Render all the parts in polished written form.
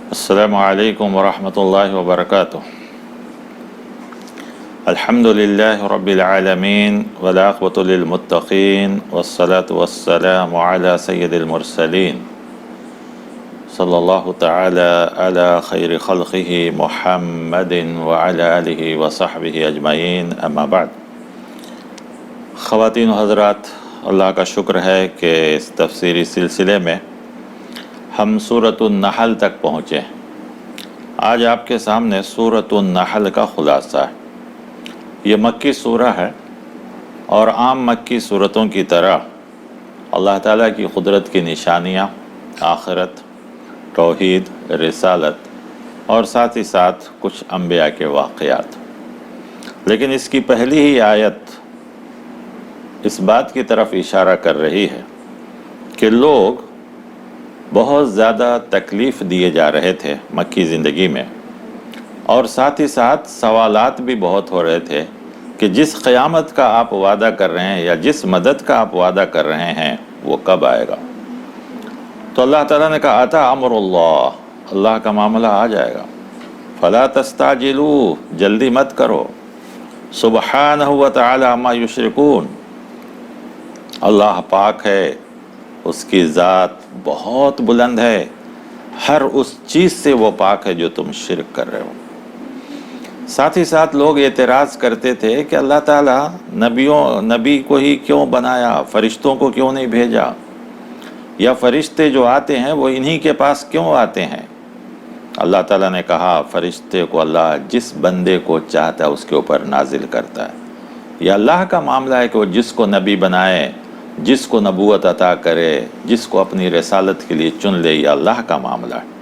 السلام علیکم ورحمۃ اللہ وبرکاتہ۔ الحمد للہ رب العالمین والعاقبۃ للمتقین والصلاة والسلام علی سید المرسلین صلی اللہ تعالی علی خیر خلقہ محمد وعلی آلہ وصحبہ اجمعین، اما بعد۔ خواتین و حضرات، اللہ کا شکر ہے کہ اس تفسیری سلسلے میں ہم سورۃ النحل تک پہنچے۔ آج آپ کے سامنے سورۃ النحل کا خلاصہ ہے۔ یہ مکی سورہ ہے اور عام مکی سورتوں کی طرح اللہ تعالیٰ کی قدرت کی نشانیاں، آخرت، توحید، رسالت اور ساتھ ہی ساتھ کچھ انبیاء کے واقعات۔ لیکن اس کی پہلی ہی آیت اس بات کی طرف اشارہ کر رہی ہے کہ لوگ بہت زیادہ تکلیف دیے جا رہے تھے مکی زندگی میں، اور ساتھ ہی ساتھ سوالات بھی بہت ہو رہے تھے کہ جس قیامت کا آپ وعدہ کر رہے ہیں یا جس مدد کا آپ وعدہ کر رہے ہیں وہ کب آئے گا۔ تو اللہ تعالیٰ نے کہا آتا امر اللہ کا معاملہ آ جائے گا، فلا تستعجلوا، جلدی مت کرو، سبحانہ و تعالی عما یشرکون، اللہ پاک ہے، اس کی ذات بہت بلند ہے، ہر اس چیز سے وہ پاک ہے جو تم شرک کر رہے ہو۔ ساتھ ہی ساتھ لوگ اعتراض کرتے تھے کہ اللہ تعالیٰ نبی کو ہی کیوں بنایا، فرشتوں کو کیوں نہیں بھیجا، یا فرشتے جو آتے ہیں وہ انہی کے پاس کیوں آتے ہیں۔ اللہ تعالیٰ نے کہا فرشتے کو اللہ جس بندے کو چاہتا ہے اس کے اوپر نازل کرتا ہے۔ یہ اللہ کا معاملہ ہے کہ وہ جس کو نبی بنائے، جس کو نبوت عطا کرے، جس کو اپنی رسالت کے لیے چن لے، یہ اللہ کا معاملہ ہے۔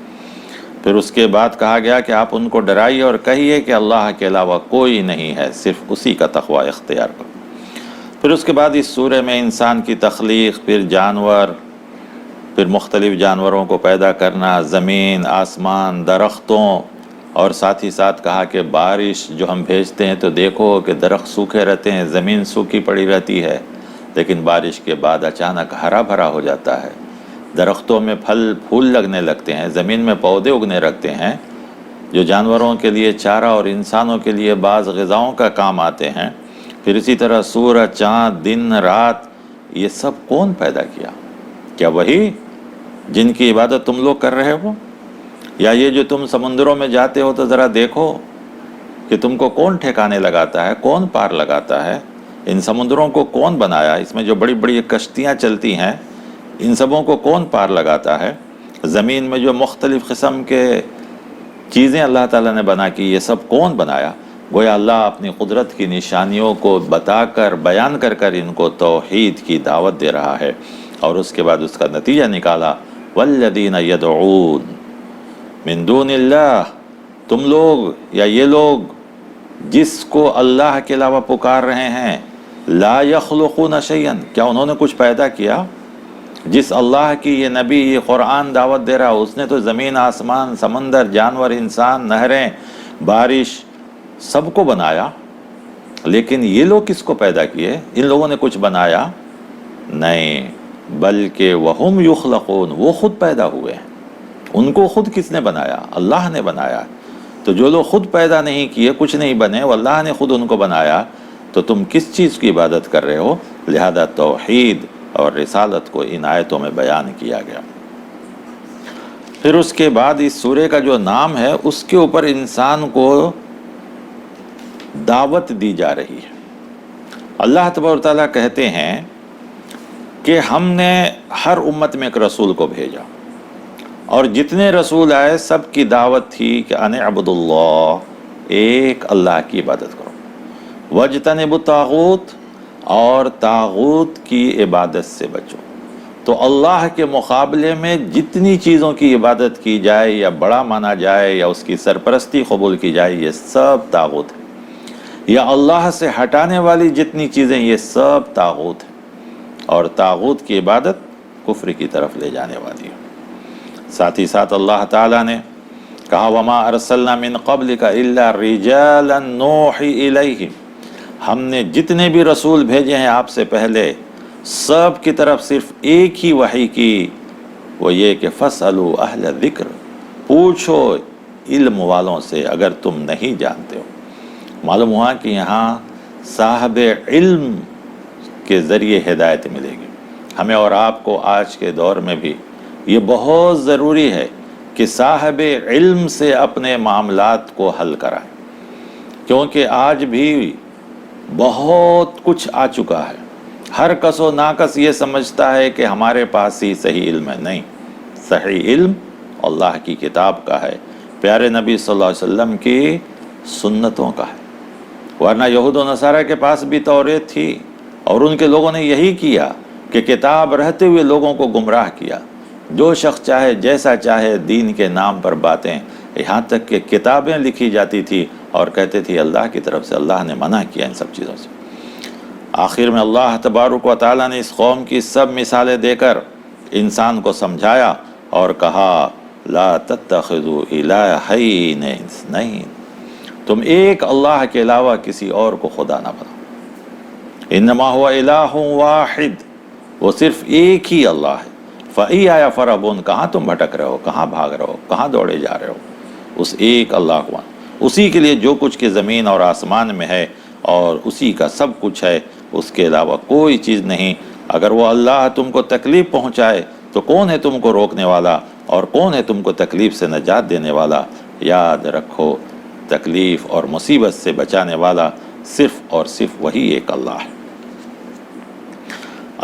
پھر اس کے بعد کہا گیا کہ آپ ان کو ڈرائیے اور کہیے کہ اللہ کے علاوہ کوئی نہیں ہے، صرف اسی کا تقوی اختیار کرو۔ پھر اس کے بعد اس سورہ میں انسان کی تخلیق، پھر جانور، پھر مختلف جانوروں کو پیدا کرنا، زمین، آسمان، درختوں، اور ساتھ ہی ساتھ کہا کہ بارش جو ہم بھیجتے ہیں تو دیکھو کہ درخت سوکھے رہتے ہیں، زمین سوکھی پڑی رہتی ہے، لیکن بارش کے بعد اچانک ہرا بھرا ہو جاتا ہے، درختوں میں پھل پھول لگنے لگتے ہیں، زمین میں پودے اگنے لگتے ہیں جو جانوروں کے لیے چارہ اور انسانوں کے لیے بعض غذاؤں کا کام آتے ہیں۔ پھر اسی طرح سورج، چاند، دن، رات، یہ سب کون پیدا کیا؟ کیا وہی جن کی عبادت تم لوگ کر رہے ہو؟ یا یہ جو تم سمندروں میں جاتے ہو تو ذرا دیکھو کہ تم کو کون ٹھکانے لگاتا ہے، کون پار لگاتا ہے، ان سمندروں کو کون بنایا، اس میں جو بڑی بڑی کشتیاں چلتی ہیں ان سبوں کو کون پار لگاتا ہے، زمین میں جو مختلف قسم کے چیزیں اللہ تعالیٰ نے بنا کی، یہ سب کون بنایا؟ گویا اللہ اپنی قدرت کی نشانیوں کو بتا کر، بیان کر کر ان کو توحید کی دعوت دے رہا ہے، اور اس کے بعد اس کا نتیجہ نکالا والذین یدعون من دون اللہ، تم لوگ یا یہ لوگ جس کو اللہ کے علاوہ پکار رہے ہیں، لا یخلقون شیئا، کیا انہوں نے کچھ پیدا کیا؟ جس اللہ کی یہ نبی، یہ قرآن دعوت دے رہا، اس نے تو زمین، آسمان، سمندر، جانور، انسان، نہریں، بارش، سب کو بنایا، لیکن یہ لوگ کس کو پیدا کیے؟ ان لوگوں نے کچھ بنایا نہیں، بلکہ وہم یخلقون، وہ خود پیدا ہوئے ہیں۔ ان کو خود کس نے بنایا؟ اللہ نے بنایا۔ تو جو لوگ خود پیدا نہیں کیے، کچھ نہیں بنے، وہ اللہ نے خود ان کو بنایا، تو تم کس چیز کی عبادت کر رہے ہو؟ لہذا توحید اور رسالت کو ان آیتوں میں بیان کیا گیا۔ پھر اس کے بعد اس سورے کا جو نام ہے اس کے اوپر انسان کو دعوت دی جا رہی ہے۔ اللہ تبارک و تعالیٰ کہتے ہیں کہ ہم نے ہر امت میں ایک رسول کو بھیجا، اور جتنے رسول آئے سب کی دعوت تھی کہ ان اعبدوا اللہ، ایک اللہ کی عبادت کرو، واجتنبوا الطاغوت، اور طاغوت کی عبادت سے بچو۔ تو اللہ کے مقابلے میں جتنی چیزوں کی عبادت کی جائے یا بڑا مانا جائے یا اس کی سرپرستی قبول کی جائے، یہ سب طاغوت ہے، یا اللہ سے ہٹانے والی جتنی چیزیں یہ سب طاغوت ہیں، اور طاغوت کی عبادت کفر کی طرف لے جانے والی ہے۔ ساتھ ہی ساتھ اللہ تعالیٰ نے کہا وما ارسلنا من قبلک الا رجالا نوحی الیہم، ہم نے جتنے بھی رسول بھیجے ہیں آپ سے پہلے سب کی طرف صرف ایک ہی وحی کی، وہ یہ کہ فَاسْأَلُوا أَهْلَ الذِّكْرِ، پوچھو علم والوں سے اگر تم نہیں جانتے ہو۔ معلوم ہوا کہ یہاں صاحب علم کے ذریعے ہدایت ملے گی ہمیں اور آپ کو۔ آج کے دور میں بھی یہ بہت ضروری ہے کہ صاحب علم سے اپنے معاملات کو حل کرائیں، کیونکہ آج بھی بہت کچھ آ چکا ہے۔ ہر کس و ناکس یہ سمجھتا ہے کہ ہمارے پاس ہی صحیح علم ہے۔ نہیں، صحیح علم اللہ کی کتاب کا ہے، پیارے نبی صلی اللہ علیہ وسلم کی سنتوں کا ہے۔ ورنہ یہود و نصارہ کے پاس بھی توریت تھی، اور ان کے لوگوں نے یہی کیا کہ کتاب رہتے ہوئے لوگوں کو گمراہ کیا۔ جو شخص چاہے جیسا چاہے دین کے نام پر باتیں، یہاں تک کہ کتابیں لکھی جاتی تھی اور کہتے تھے اللہ کی طرف سے، اللہ نے منع کیا ان سب چیزوں سے۔ آخر میں اللہ تبارک و تعالیٰ نے اس قوم کی سب مثالیں دے کر انسان کو سمجھایا اور کہا لا تتخذوا الہین اثنین، تم ایک اللہ کے علاوہ کسی اور کو خدا نہ بناؤ۔ انما هو الہ واحد، وہ صرف ایک ہی اللہ ہے۔ فَإِيَّايَ فَارْهَبُونِ، کہاں تم بھٹک رہے ہو، کہاں بھاگ رہے ہو، کہاں دوڑے جا رہے ہو؟ اس ایک اللہ کو، اسی کے لیے جو کچھ کہ زمین اور آسمان میں ہے، اور اسی کا سب کچھ ہے، اس کے علاوہ کوئی چیز نہیں۔ اگر وہ اللہ تم کو تکلیف پہنچائے تو کون ہے تم کو روکنے والا، اور کون ہے تم کو تکلیف سے نجات دینے والا؟ یاد رکھو، تکلیف اور مصیبت سے بچانے والا صرف اور صرف وہی ایک اللہ ہے۔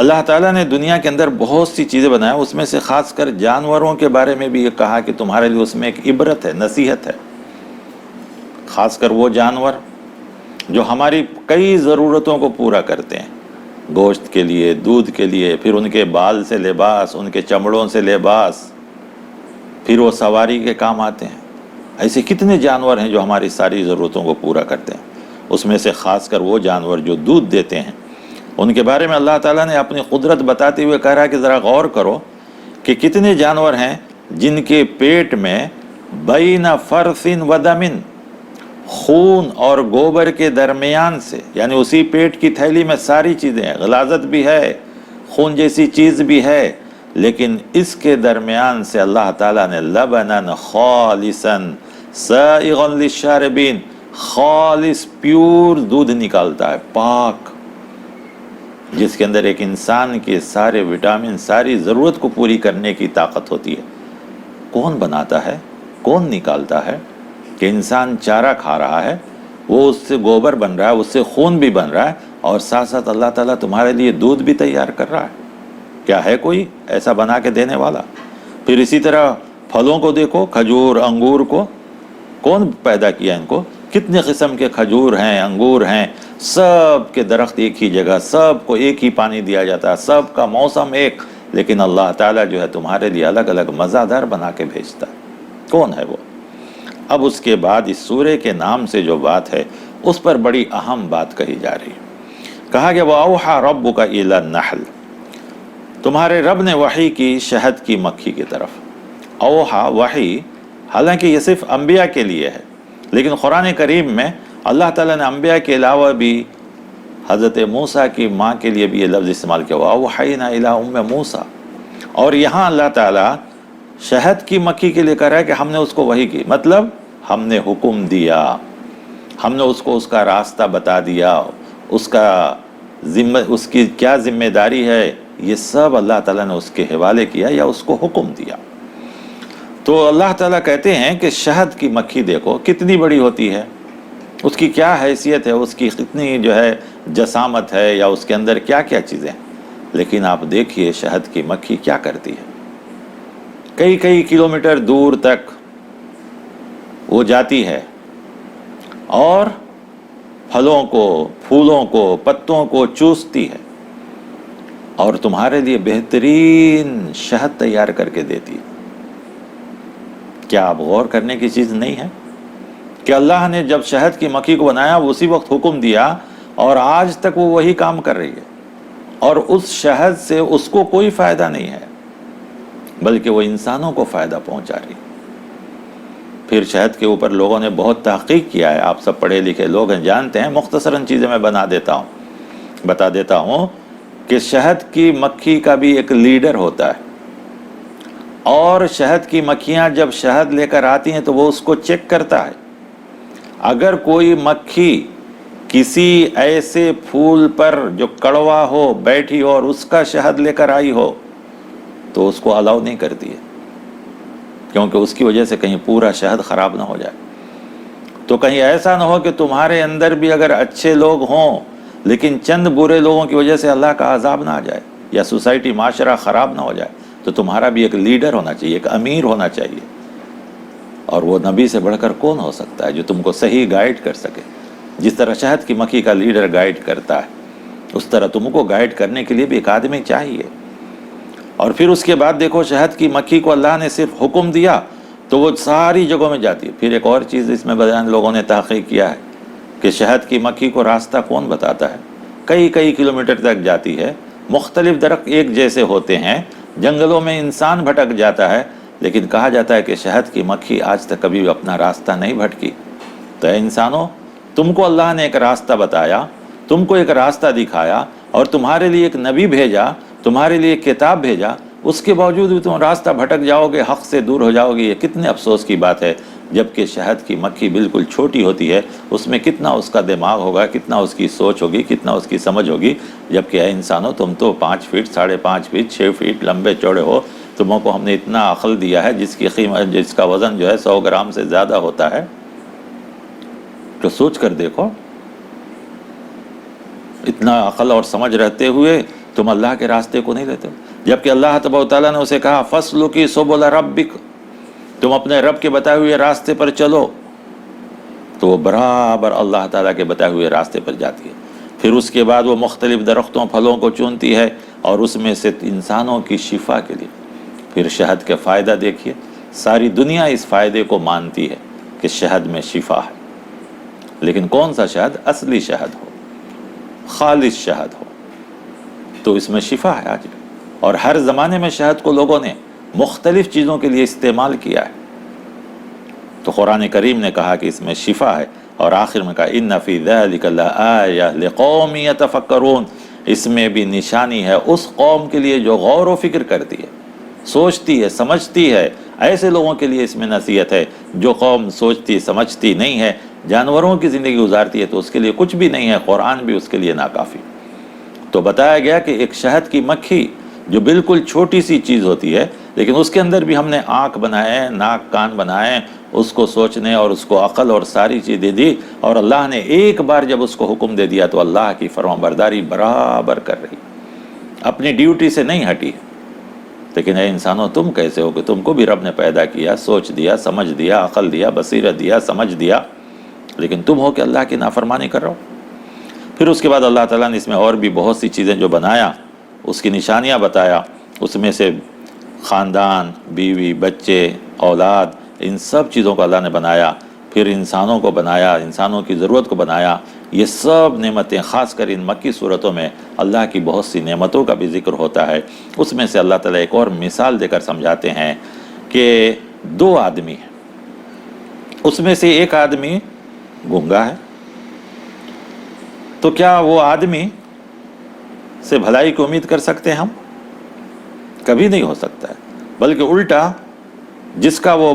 اللہ تعالیٰ نے دنیا کے اندر بہت سی چیزیں بنایا، اس میں سے خاص کر جانوروں کے بارے میں بھی یہ کہا کہ تمہارے لیے اس میں ایک عبرت ہے، نصیحت ہے۔ خاص کر وہ جانور جو ہماری کئی ضرورتوں کو پورا کرتے ہیں، گوشت کے لیے، دودھ کے لیے، پھر ان کے بال سے لباس، ان کے چمڑوں سے لباس، پھر وہ سواری کے کام آتے ہیں۔ ایسے کتنے جانور ہیں جو ہماری ساری ضرورتوں کو پورا کرتے ہیں۔ اس میں سے خاص کر وہ جانور جو دودھ دیتے ہیں، ان کے بارے میں اللہ تعالیٰ نے اپنی قدرت بتاتے ہوئے کہہ رہا ہے کہ ذرا غور کرو کہ کتنے جانور ہیں جن کے پیٹ میں بین فرث و دم، خون اور گوبر کے درمیان سے، یعنی اسی پیٹ کی تھیلی میں ساری چیزیں ہیں، غلاظت بھی ہے، خون جیسی چیز بھی ہے، لیکن اس کے درمیان سے اللہ تعالیٰ نے لبنا خالصا سائغا للشاربین، خالص پیور دودھ نکالتا ہے، پاک، جس کے اندر ایک انسان کے سارے وٹامن، ساری ضرورت کو پوری کرنے کی طاقت ہوتی ہے۔ کون بناتا ہے، کون نکالتا ہے کہ انسان چارہ کھا رہا ہے، وہ اس سے گوبر بن رہا ہے، اس سے خون بھی بن رہا ہے، اور ساتھ ساتھ اللہ تعالیٰ تمہارے لیے دودھ بھی تیار کر رہا ہے۔ کیا ہے کوئی ایسا بنا کے دینے والا؟ پھر اسی طرح پھلوں کو دیکھو، کھجور، انگور کو کون پیدا کیا؟ ان کو کتنے قسم کے کھجور ہیں، انگور ہیں، سب کے درخت ایک ہی جگہ، سب کو ایک ہی پانی دیا جاتا ہے، سب کا موسم ایک، لیکن اللہ تعالیٰ جو ہے تمہارے لیے الگ الگ مزہ دار بنا کے بھیجتا ہے۔ کون ہے وہ؟ اب اس کے بعد اس سورے کے نام سے جو بات ہے اس پر بڑی اہم بات کہی جا رہی ہے۔ کہا کہ وَأَوْحَى رَبُّكَ إِلَى النَّحْلِ، تمہارے رب نے وحی کی شہد کی مکھی کی طرف۔ اوحا، وحی، حالانکہ یہ صرف انبیاء کے لیے ہے، لیکن قرآن کریم میں اللہ تعالیٰ نے انبیاء کے علاوہ بھی حضرت موسیٰ کی ماں کے لیے بھی یہ لفظ استعمال کیا، وَأَوْحَيْنَا إِلَىٰ أُمِّ مُوسَىٰ، اور یہاں اللہ تعالیٰ شہد کی مکھی کے لیے کہہ رہا ہے کہ ہم نے اس کو وحی کی، مطلب ہم نے حکم دیا، ہم نے اس کو اس کا راستہ بتا دیا، اس کی کیا ذمہ داری ہے، یہ سب اللہ تعالیٰ نے اس کے حوالے کیا یا اس کو حکم دیا۔ تو اللہ تعالیٰ کہتے ہیں کہ شہد کی مکھی دیکھو کتنی بڑی ہوتی ہے، اس کی کیا حیثیت ہے، اس کی کتنی جو ہے جسامت ہے، یا اس کے اندر کیا کیا چیزیں، لیکن آپ دیکھیے شہد کی مکھی کیا کرتی ہے۔ کئی کئی کلومیٹر دور تک وہ جاتی ہے اور پھلوں کو، پھولوں کو، پتوں کو چوستی ہے، اور تمہارے لیے بہترین شہد تیار کر کے دیتی ہے۔ کیا آپ غور کرنے کی چیز نہیں ہے کہ اللہ نے جب شہد کی مکھی کو بنایا اسی وقت حکم دیا، اور آج تک وہ وہی کام کر رہی ہے، اور اس شہد سے اس کو کوئی فائدہ نہیں ہے بلکہ وہ انسانوں کو فائدہ پہنچا رہی ہے۔ پھر شہد کے اوپر لوگوں نے بہت تحقیق کیا ہے، آپ سب پڑھے لکھے لوگ ہیں، جانتے ہیں، مختصراً چیزیں میں بتا دیتا ہوں کہ شہد کی مکھی کا بھی ایک لیڈر ہوتا ہے، اور شہد کی مکھیاں جب شہد لے کر آتی ہیں تو وہ اس کو چیک کرتا ہے. اگر کوئی مکھی کسی ایسے پھول پر جو کڑوا ہو بیٹھی ہو اور اس کا شہد لے کر آئی ہو تو اس کو الاؤ نہیں کرتی ہے، کیونکہ اس کی وجہ سے کہیں پورا شہد خراب نہ ہو جائے. تو کہیں ایسا نہ ہو کہ تمہارے اندر بھی اگر اچھے لوگ ہوں لیکن چند برے لوگوں کی وجہ سے اللہ کا عذاب نہ آ جائے یا سوسائٹی معاشرہ خراب نہ ہو جائے. تو تمہارا بھی ایک لیڈر ہونا چاہیے، ایک امیر ہونا چاہیے، اور وہ نبی سے بڑھ کر کون ہو سکتا ہے جو تم کو صحیح گائیڈ کر سکے. جس طرح شہد کی مکھی کا لیڈر گائیڈ کرتا ہے اس طرح تم کو گائیڈ کرنے کے لیے بھی ایک آدمی چاہیے. اور پھر اس کے بعد دیکھو شہد کی مکھی کو اللہ نے صرف حکم دیا تو وہ ساری جگہوں میں جاتی ہے. پھر ایک اور چیز اس میں بیان لوگوں نے تحقیق کیا ہے کہ شہد کی مکھی کو راستہ کون بتاتا ہے. کئی کلومیٹر تک جاتی ہے، مختلف درخت ایک جیسے ہوتے ہیں، جنگلوں میں انسان بھٹک جاتا ہے لیکن کہا جاتا ہے کہ شہد کی مکھی آج تک کبھی اپنا راستہ نہیں بھٹکی. تو اے انسانوں، تم کو اللہ نے ایک راستہ بتایا، تم کو ایک راستہ دکھایا اور تمہارے لیے ایک نبی بھیجا، تمہارے لیے ایک کتاب بھیجا، اس کے باوجود بھی تم راستہ بھٹک جاؤ گے، حق سے دور ہو جاؤ گے. یہ کتنے افسوس کی بات ہے. جبکہ شہد کی مکھی بالکل چھوٹی ہوتی ہے، اس میں کتنا اس کا دماغ ہوگا، کتنا اس کی سوچ ہوگی، کتنا اس کی سمجھ ہوگی. جبکہ اے انسانوں، تم تو 5 فٹ 5.5 فٹ 6 فٹ لمبے چوڑے ہو. تموں کو ہم نے اتنا عقل دیا ہے جس کی قیمت، جس کا وزن جو ہے 100 گرام سے زیادہ ہوتا ہے. تو سوچ کر دیکھو، اتنا عقل اور سمجھ رہتے ہوئے تم اللہ کے راستے کو نہیں لیتے. جبکہ اللہ تبارک و تعالیٰ نے اسے کہا فَاسْلُكِ سُبُلَ رَبِّكَ، تم اپنے رب کے بتائے ہوئے راستے پر چلو. تو وہ برابر اللہ تعالیٰ کے بتائے ہوئے راستے پر جاتی ہے. پھر اس کے بعد وہ مختلف درختوں پھلوں کو چنتی ہے اور اس میں سے انسانوں کی شفا کے لیے. پھر شہد کا فائدہ دیکھیے، ساری دنیا اس فائدے کو مانتی ہے کہ شہد میں شفا ہے. لیکن کون سا شہد؟ اصلی شہد ہو، خالص شہد ہو تو اس میں شفا ہے آج بھی. اور ہر زمانے میں شہد کو لوگوں نے مختلف چیزوں کے لیے استعمال کیا ہے. تو قرآن کریم نے کہا کہ اس میں شفا ہے، اور آخر میں کہا اِنَّ فِي ذَلِكَ لَآیَةً لِقَوْمٍ يَتَفَکَّرُونَ، اس میں بھی نشانی ہے اس قوم کے لیے جو غور و فکر کرتی ہے، سوچتی ہے، سمجھتی ہے. ایسے لوگوں کے لیے اس میں نصیحت ہے. جو قوم سوچتی سمجھتی نہیں ہے، جانوروں کی زندگی گزارتی ہے، تو اس کے لیے کچھ بھی نہیں ہے، قرآن بھی اس کے لیے ناکافی. تو بتایا گیا کہ ایک شہد کی مکھی جو بالکل چھوٹی سی چیز ہوتی ہے لیکن اس کے اندر بھی ہم نے آنکھ بنائے، ناک کان بنائے، اس کو سوچنے اور اس کو عقل اور ساری چیزیں دی. اور اللہ نے ایک بار جب اس کو حکم دے دیا تو اللہ کی فرمان برداری برابر کر رہی، اپنی ڈیوٹی سے نہیں ہٹی. لیکن اے انسانوں، تم کیسے ہو کہ تم کو بھی رب نے پیدا کیا، سوچ دیا، سمجھ دیا، عقل دیا، بصیرت دیا، سمجھ دیا، لیکن تم ہو کہ اللہ کی نافرمانی کر رہا ہو. پھر اس کے بعد اللہ تعالیٰ نے اس میں اور بھی بہت سی چیزیں جو بنایا، اس کی نشانیاں بتایا. اس میں سے خاندان، بیوی، بچے، اولاد، ان سب چیزوں کو اللہ نے بنایا. پھر انسانوں کو بنایا، انسانوں کی ضرورت کو بنایا. یہ سب نعمتیں، خاص کر ان مکی صورتوں میں اللہ کی بہت سی نعمتوں کا بھی ذکر ہوتا ہے. اس میں سے اللہ تعالیٰ ایک اور مثال دے کر سمجھاتے ہیں کہ 2 آدمی ہیں، اس میں سے ایک آدمی گونگا ہے. تو کیا وہ آدمی سے بھلائی کی امید کر سکتے ہیں ہم؟ کبھی نہیں ہو سکتا ہے. بلکہ الٹا، جس کا وہ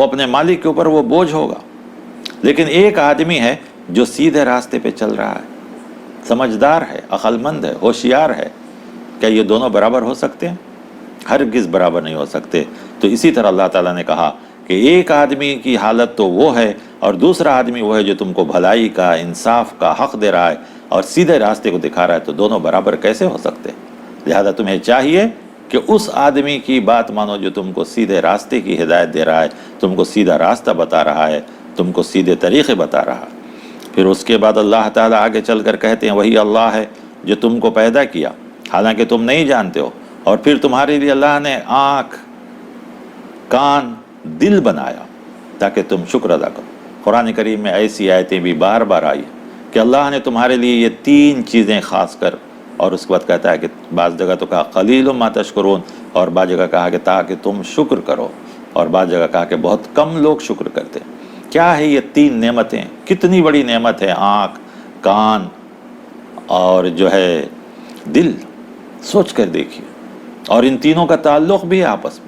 اپنے مالک کے اوپر وہ بوجھ ہوگا. لیکن ایک آدمی ہے جو سیدھے راستے پہ چل رہا ہے، سمجھدار ہے، عقل مند ہے، ہوشیار ہے. کیا یہ دونوں برابر ہو سکتے ہیں؟ ہرگز برابر نہیں ہو سکتے. تو اسی طرح اللہ تعالیٰ نے کہا کہ ایک آدمی کی حالت تو وہ ہے اور دوسرا آدمی وہ ہے جو تم کو بھلائی کا، انصاف کا حق دے رہا ہے اور سیدھے راستے کو دکھا رہا ہے. تو دونوں برابر کیسے ہو سکتے؟ لہذا تمہیں چاہیے کہ اس آدمی کی بات مانو جو تم کو سیدھے راستے کی ہدایت دے رہا ہے، تم کو سیدھا راستہ بتا رہا ہے، تم کو سیدھے طریقے بتا رہا ہے. پھر اس کے بعد اللہ تعالیٰ آگے چل کر کہتے ہیں وہی اللہ ہے جو تم کو پیدا کیا حالانکہ تم نہیں جانتے ہو، اور پھر تمہارے لیے اللہ نے آنکھ، کان، دل بنایا تاکہ تم شکر ادا کرو. قرآن کریم میں ایسی آیتیں بھی بار بار آئی کہ اللہ نے تمہارے لیے یہ 3 چیزیں خاص کر، اور اس کے بعد کہتا ہے کہ بعض جگہ تو کہا قلیل ما تشکرون، اور بعض جگہ کہا کہ تاکہ تم شکر کرو، اور بعض جگہ کہا کہ بہت کم لوگ شکر کرتے. کیا ہے یہ 3 نعمتیں؟ کتنی بڑی نعمت ہے، آنکھ، کان اور جو ہے دل. سوچ کر دیکھیے. اور ان تینوں کا تعلق بھی ہے آپس میں.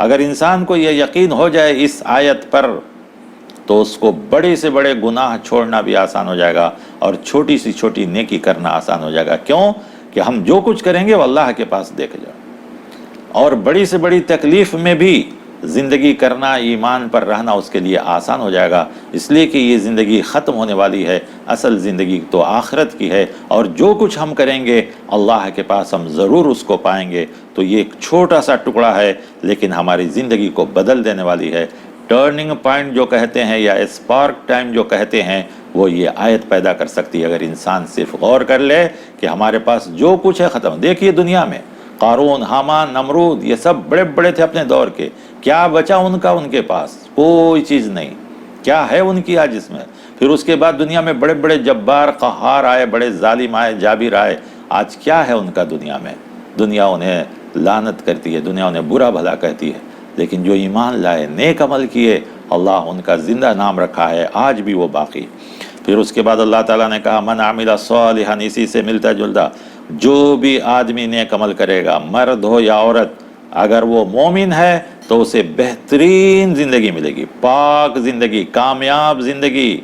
اگر انسان کو یہ یقین ہو جائے اس آیت پر تو اس کو بڑے سے بڑے گناہ چھوڑنا بھی آسان ہو جائے گا اور چھوٹی سی چھوٹی نیکی کرنا آسان ہو جائے گا۔ کیوں کہ ہم جو کچھ کریں گے وہ اللہ کے پاس دیکھ جائے، اور بڑی سے بڑی تکلیف میں بھی زندگی کرنا، ایمان پر رہنا اس کے لیے آسان ہو جائے گا، اس لیے کہ یہ زندگی ختم ہونے والی ہے، اصل زندگی تو آخرت کی ہے، اور جو کچھ ہم کریں گے اللہ کے پاس ہم ضرور اس کو پائیں گے۔ تو یہ ایک چھوٹا سا ٹکڑا ہے لیکن ہماری زندگی کو بدل دینے والی ہے۔ ٹرننگ پوائنٹ جو کہتے ہیں یا اسپارک ٹائم جو کہتے ہیں وہ یہ آیت پیدا کر سکتی ہے، اگر انسان صرف غور کر لے کہ ہمارے پاس جو کچھ ہے ختم۔ دیکھیے دنیا میں قارون، حامان، نمرود، یہ سب بڑے بڑے تھے اپنے دور کے، کیا بچا ان کا؟ ان کے پاس کوئی چیز نہیں، کیا ہے ان کی آج اس میں؟ پھر اس کے بعد دنیا میں بڑے بڑے جبار قہار آئے، بڑے ظالم آئے، جابر آئے، آج کیا ہے ان کا دنیا میں؟ دنیا انہیں لعنت کرتی ہے، دنیا انہیں برا بھلا کہتی ہے، لیکن جو ایمان لائے، نیک عمل کیے، اللہ ان کا زندہ نام رکھا ہے، آج بھی وہ باقی۔ پھر اس کے بعد اللہ تعالیٰ نے کہا من عمل صالحا، اسی سے ملتا جلتا، جو بھی آدمی نیک عمل کرے گا، مرد ہو یا عورت، اگر وہ مومن ہے تو اسے بہترین زندگی ملے گی، پاک زندگی، کامیاب زندگی،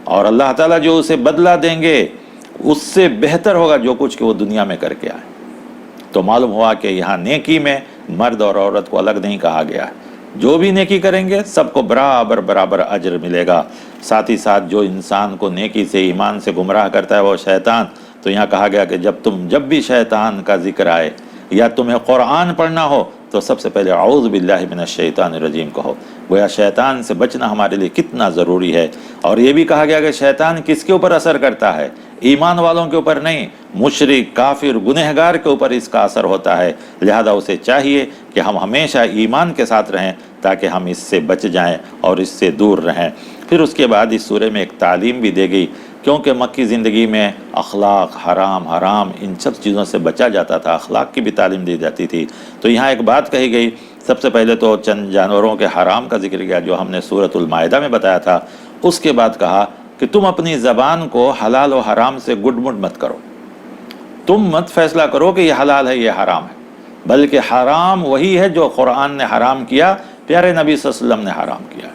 اور اللہ تعالیٰ جو اسے بدلہ دیں گے اس سے بہتر ہوگا جو کچھ کہ وہ دنیا میں کر کے آئے۔ تو معلوم ہوا کہ یہاں نیکی میں مرد اور عورت کو الگ نہیں کہا گیا ہے، جو بھی نیکی کریں گے سب کو برابر برابر اجر ملے گا۔ ساتھ ہی ساتھ جو انسان کو نیکی سے، ایمان سے گمراہ کرتا ہے وہ شیطان، تو یہاں کہا گیا کہ جب بھی شیطان کا ذکر آئے یا تمہیں قرآن پڑھنا ہو تو سب سے پہلے اعوذ باللہ من الشیطان الرجیم کہو۔ گویا شیطان سے بچنا ہمارے لیے کتنا ضروری ہے۔ اور یہ بھی کہا گیا کہ شیطان کس کے اوپر اثر کرتا ہے؟ ایمان والوں کے اوپر نہیں، مشرک، کافر، گنہگار کے اوپر اس کا اثر ہوتا ہے، لہذا اسے چاہیے کہ ہم ہمیشہ ایمان کے ساتھ رہیں تاکہ ہم اس سے بچ جائیں اور اس سے دور رہیں۔ پھر اس کے بعد اس سورہ میں ایک تعلیم بھی دے گئی، کیونکہ مکی زندگی میں اخلاق، حرام ان سب چیزوں سے بچا جاتا تھا، اخلاق کی بھی تعلیم دی جاتی تھی۔ تو یہاں ایک بات کہی گئی، سب سے پہلے تو چند جانوروں کے حرام کا ذکر کیا جو ہم نے سورۃ المائدہ میں بتایا تھا، اس کے بعد کہا کہ تم اپنی زبان کو حلال و حرام سے گڈ مڈ مت کرو، تم مت فیصلہ کرو کہ یہ حلال ہے یہ حرام ہے، بلکہ حرام وہی ہے جو قرآن نے حرام کیا، پیارے نبی صلی اللہ علیہ وسلم نے حرام کیا۔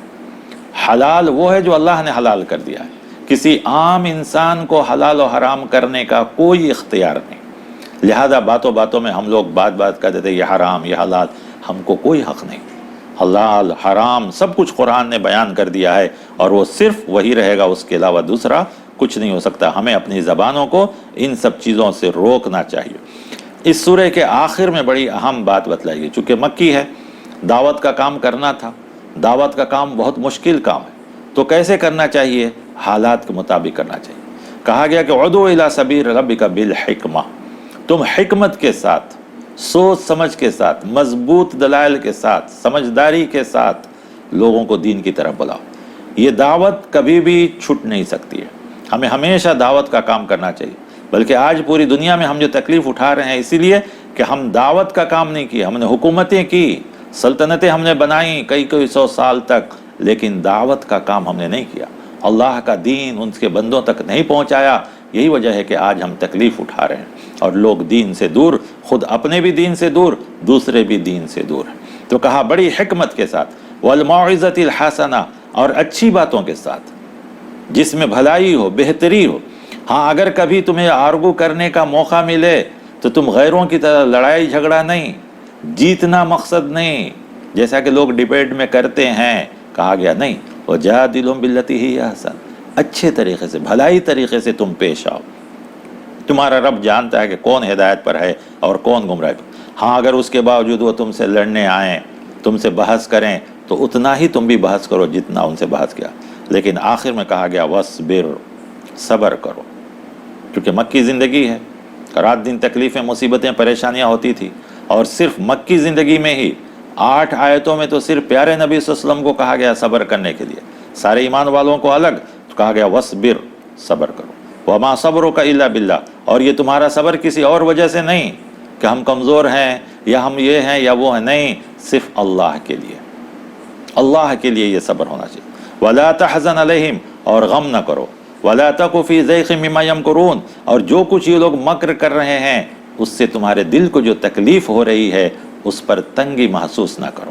حلال وہ ہے جو اللہ نے حلال کر دیا ہے، کسی عام انسان کو حلال و حرام کرنے کا کوئی اختیار نہیں، لہذا باتوں باتوں میں ہم لوگ بات کہتے تھے یہ حرام یہ حلال، ہم کو کوئی حق نہیں۔ حلال حرام سب کچھ قرآن نے بیان کر دیا ہے اور وہ صرف وہی رہے گا، اس کے علاوہ دوسرا کچھ نہیں ہو سکتا۔ ہمیں اپنی زبانوں کو ان سب چیزوں سے روکنا چاہیے۔ اس سورہ کے آخر میں بڑی اہم بات بتلائی ہے، چونکہ مکی ہے، دعوت کا کام کرنا تھا، دعوت کا کام بہت مشکل کام ہے، تو کیسے کرنا چاہیے؟ حالات کے مطابق کرنا چاہیے۔ کہا گیا کہ ادعو الی سبیل ربک بالحکمہ، تم حکمت کے ساتھ، سوچ سمجھ کے ساتھ، مضبوط دلائل کے ساتھ، سمجھداری کے ساتھ لوگوں کو دین کی طرف بلاؤ۔ یہ دعوت کبھی بھی چھٹ نہیں سکتی ہے، ہمیں ہمیشہ دعوت کا کام کرنا چاہیے، بلکہ آج پوری دنیا میں ہم جو تکلیف اٹھا رہے ہیں اسی لیے کہ ہم دعوت کا کام نہیں کیا۔ ہم نے حکومتیں کی، سلطنتیں ہم نے بنائیں کئی سو سال تک، لیکن دعوت کا کام ہم نے نہیں کیا، اللہ کا دین ان کے بندوں تک نہیں پہنچایا۔ یہی وجہ ہے کہ آج ہم تکلیف اٹھا رہے ہیں اور لوگ دین سے دور، خود اپنے بھی دین سے دور، دوسرے بھی دین سے دور ہیں۔ تو کہا بڑی حکمت کے ساتھ، والموعظۃ الحسنہ، اور اچھی باتوں کے ساتھ جس میں بھلائی ہو، بہتری ہو۔ ہاں اگر کبھی تمہیں آرگو کرنے کا موقع ملے تو تم غیروں کی طرح لڑائی جھگڑا نہیں، جیتنا مقصد نہیں جیسا کہ لوگ ڈیبیٹ میں کرتے ہیں، کہا گیا نہیں، وجادلہم باللتی ہی احسن، اچھے طریقے سے، بھلائی طریقے سے تم پیش آؤ۔ تمہارا رب جانتا ہے کہ کون ہدایت پر ہے اور کون گمراہ پر۔ ہاں اگر اس کے باوجود وہ تم سے لڑنے آئیں، تم سے بحث کریں، تو اتنا ہی تم بھی بحث کرو جتنا ان سے بحث کیا، لیکن آخر میں کہا گیا وَاصْبِرْ، صبر کرو، کیونکہ مکی زندگی ہے، رات دن تکلیفیں، مصیبتیں، پریشانیاں ہوتی تھی، اور صرف مکی زندگی میں ہی 8 آیتوں میں تو صرف پیارے نبی صلی اللہ علیہ وسلم کو کہا گیا صبر کرنے کے لیے، سارے ایمان والوں کو الگ، تو کہا گیا وَاصْبِرْ، صبر کرو، وَمَا صَبْرُكَ إِلَّا بِاللَّهِ، اور یہ تمہارا صبر کسی اور وجہ سے نہیں کہ ہم کمزور ہیں یا ہم یہ ہیں یا وہ ہیں، نہیں، صرف اللہ کے لیے، اللہ کے لیے یہ صبر ہونا چاہیے۔ وَلَا تَحْزَنْ عَلَيْهِمْ، اور غم نہ کرو، وَلَا تَكُ فِي ضَيْقٍ مِّمَّا يَمْكُرُونَ، اور جو کچھ یہ لوگ مکر کر رہے ہیں اس سے تمہارے دل کو جو تکلیف ہو رہی ہے اس پر تنگی محسوس نہ کرو۔